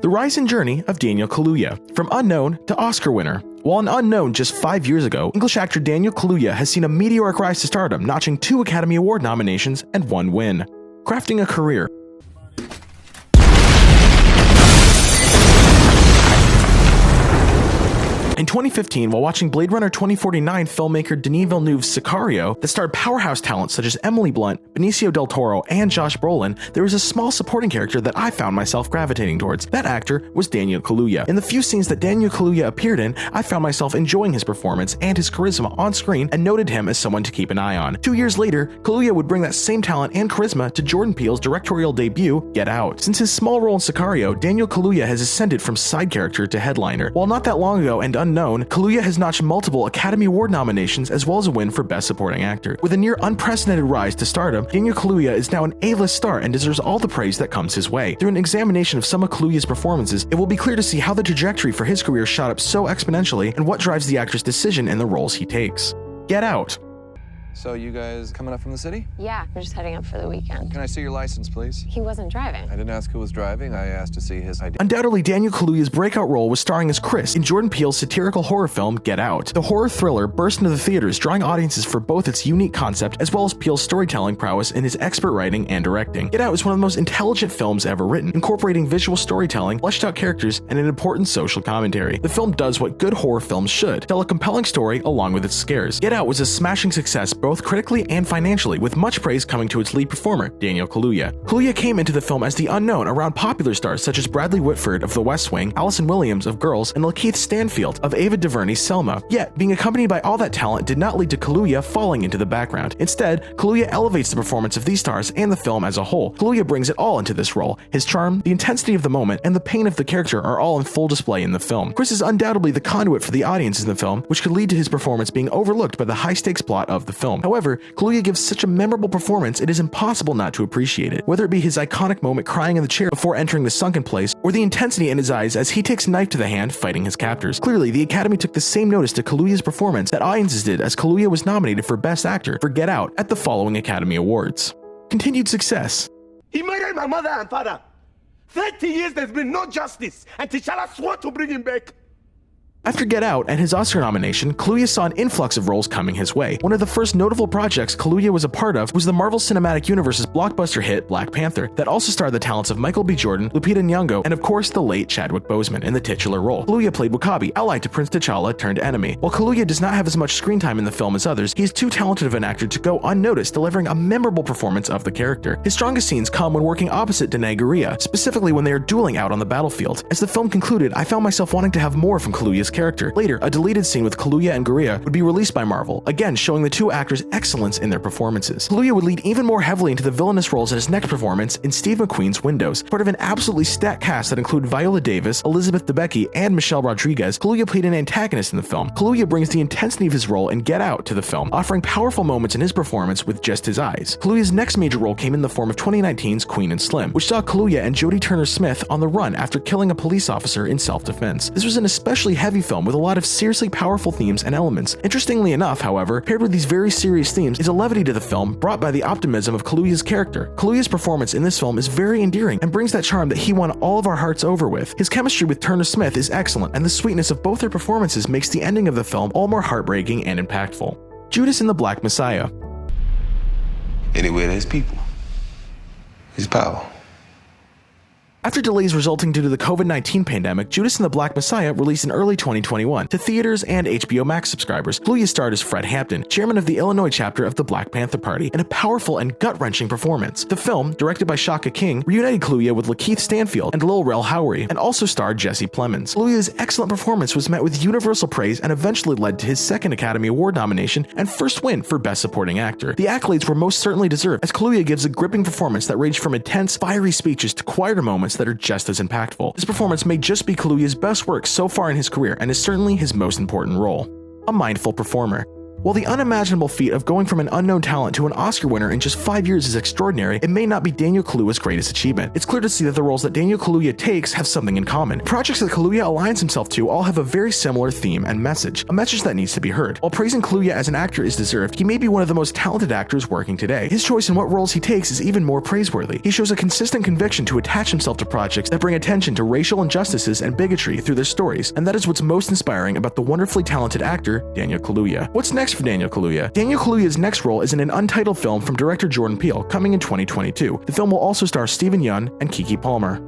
The rise and journey of Daniel Kaluuya, from unknown to Oscar winner. While an unknown just 5 years ago, English actor Daniel Kaluuya has seen a meteoric rise to stardom, notching 2 Academy Award nominations and 1 win. Crafting a career. In 2015, while watching Blade Runner 2049 filmmaker Denis Villeneuve's Sicario, that starred powerhouse talents such as Emily Blunt, Benicio Del Toro, and Josh Brolin, there was a small supporting character that I found myself gravitating towards. That actor was Daniel Kaluuya. In the few scenes that Daniel Kaluuya appeared in, I found myself enjoying his performance and his charisma on screen and noted him as someone to keep an eye on. 2 years later, Kaluuya would bring that same talent and charisma to Jordan Peele's directorial debut, Get Out. Since his small role in Sicario, Daniel Kaluuya has ascended from side character to headliner. While not that long ago and unknown, Kaluuya has notched multiple Academy Award nominations as well as a win for Best Supporting Actor. With a near unprecedented rise to stardom, Daniel Kaluuya is now an A-list star and deserves all the praise that comes his way. Through an examination of some of Kaluuya's performances, it will be clear to see how the trajectory for his career shot up so exponentially and what drives the actor's decision in the roles he takes. Get Out. So you guys coming up from the city? Yeah, we're just heading up for the weekend. Can I see your license, please? He wasn't driving. I didn't ask who was driving. I asked to see his ID. Undoubtedly, Daniel Kaluuya's breakout role was starring as Chris in Jordan Peele's satirical horror film Get Out. The horror thriller burst into the theaters, drawing audiences for both its unique concept as well as Peele's storytelling prowess in his expert writing and directing. Get Out is one of the most intelligent films ever written, incorporating visual storytelling, fleshed out characters, and an important social commentary. The film does what good horror films should, tell a compelling story along with its scares. Get Out was a smashing success both critically and financially, with much praise coming to its lead performer, Daniel Kaluuya. Kaluuya came into the film as the unknown around popular stars such as Bradley Whitford of The West Wing, Allison Williams of Girls, and Lakeith Stanfield of Ava DuVernay's Selma. Yet, being accompanied by all that talent did not lead to Kaluuya falling into the background. Instead, Kaluuya elevates the performance of these stars and the film as a whole. Kaluuya brings it all into this role. His charm, the intensity of the moment, and the pain of the character are all in full display in the film. Chris is undoubtedly the conduit for the audience in the film, which could lead to his performance being overlooked by the high-stakes plot of the film. However, Kaluuya gives such a memorable performance, it is impossible not to appreciate it. Whether it be his iconic moment crying in the chair before entering the sunken place, or the intensity in his eyes as he takes a knife to the hand fighting his captors. Clearly, the Academy took the same notice to Kaluuya's performance that audiences did as Kaluuya was nominated for Best Actor for Get Out at the following Academy Awards. Continued success. He murdered my mother and father. 30 years there's been no justice, and T'Challa swore to bring him back. After Get Out and his Oscar nomination, Kaluuya saw an influx of roles coming his way. One of the first notable projects Kaluuya was a part of was the Marvel Cinematic Universe's blockbuster hit Black Panther, that also starred the talents of Michael B. Jordan, Lupita Nyong'o, and of course the late Chadwick Boseman in the titular role. Kaluuya played W'Kabi, allied to Prince T'Challa turned enemy. While Kaluuya does not have as much screen time in the film as others, he is too talented of an actor to go unnoticed, delivering a memorable performance of the character. His strongest scenes come when working opposite Danai Gurira, specifically when they are dueling out on the battlefield. As the film concluded, I found myself wanting to have more from Kaluuya's character. Later, a deleted scene with Kaluuya and Gurira would be released by Marvel, again showing the two actors' excellence in their performances. Kaluuya would lead even more heavily into the villainous roles in his next performance in Steve McQueen's Windows. Part of an absolutely stacked cast that include Viola Davis, Elizabeth Debicki, and Michelle Rodriguez, Kaluuya played an antagonist in the film. Kaluuya brings the intensity of his role in Get Out to the film, offering powerful moments in his performance with just his eyes. Kaluuya's next major role came in the form of 2019's Queen and Slim, which saw Kaluuya and Jodie Turner-Smith on the run after killing a police officer in self-defense. This was an especially heavy film with a lot of seriously powerful themes and elements. Interestingly enough, however, paired with these very serious themes is a levity to the film brought by the optimism of Kaluuya's character. Kaluuya's performance in this film is very endearing and brings that charm that he won all of our hearts over with. His chemistry with Turner-Smith is excellent, and the sweetness of both their performances makes the ending of the film all more heartbreaking and impactful. Judas and the Black Messiah. Anywhere there's people, there's power. After delays resulting due to the COVID-19 pandemic, Judas and the Black Messiah released in early 2021 to theaters and HBO Max subscribers. Kaluuya starred as Fred Hampton, chairman of the Illinois chapter of the Black Panther Party, in a powerful and gut-wrenching performance. The film, directed by Shaka King, reunited Kaluuya with Lakeith Stanfield and Lil Rel Howery, and also starred Jesse Plemons. Kaluuya's excellent performance was met with universal praise and eventually led to his second Academy Award nomination and first win for Best Supporting Actor. The accolades were most certainly deserved, as Kaluuya gives a gripping performance that ranged from intense, fiery speeches to quieter moments that are just as impactful. This performance may just be Kaluuya's best work so far in his career and is certainly his most important role. a mindful performer. While the unimaginable feat of going from an unknown talent to an Oscar winner in just 5 years is extraordinary, it may not be Daniel Kaluuya's greatest achievement. It's clear to see that the roles that Daniel Kaluuya takes have something in common. Projects that Kaluuya aligns himself to all have a very similar theme and message, a message that needs to be heard. While praising Kaluuya as an actor is deserved, he may be one of the most talented actors working today. His choice in what roles he takes is even more praiseworthy. He shows a consistent conviction to attach himself to projects that bring attention to racial injustices and bigotry through their stories, and that is what's most inspiring about the wonderfully talented actor, Daniel Kaluuya. What's next for Daniel Kaluuya? Daniel Kaluuya's next role is in an untitled film from director Jordan Peele, coming in 2022. The film will also star Stephen Yeun and Keke Palmer.